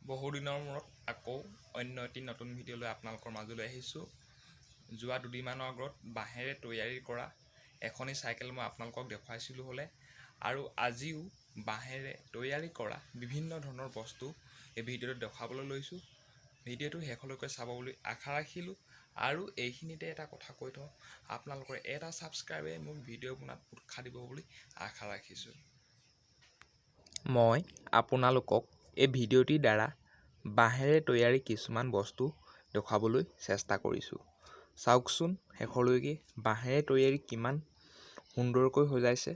বহুদিনৰ মূৰত আকৌ অন্য এটি নতুন ভিডিঅ' লৈ আপোনালোকৰ মাজলৈ আহিছোঁ। যোৱা দুদিনমানৰ আগত বাঁহেৰে তৈয়াৰী কৰা এখনি চাইকেল মই আপোনালোকক দেখুৱাইছিলোঁ হ'লে, আৰু আজিও বাঁহেৰে তৈয়াৰী কৰা বিভিন্ন ধৰণৰ বস্তু এই ভিডিঅ'টোত দেখুৱাবলৈ লৈছোঁ। ভিডিঅ'টো শেষলৈকে চাব বুলি আশা ৰাখিলোঁ। আৰু এইখিনিতে এটা কথা কৈ থওঁ, আপোনালোকৰ এটা ছাবস্ক্ৰাইবে মোক ভিডিঅ' বনোৱাত উৎসাহ দিব বুলি আশা ৰাখিছোঁ। মই আপোনালোকক এই ভিডিঅ'টিৰ দ্বাৰা বাঁহেৰে তৈয়াৰী কিছুমান বস্তু দেখুৱাবলৈ চেষ্টা কৰিছোঁ। চাওকচোন শেষলৈকে বাঁহেৰে তৈয়াৰী কিমান সুন্দৰকৈ সজাইছে।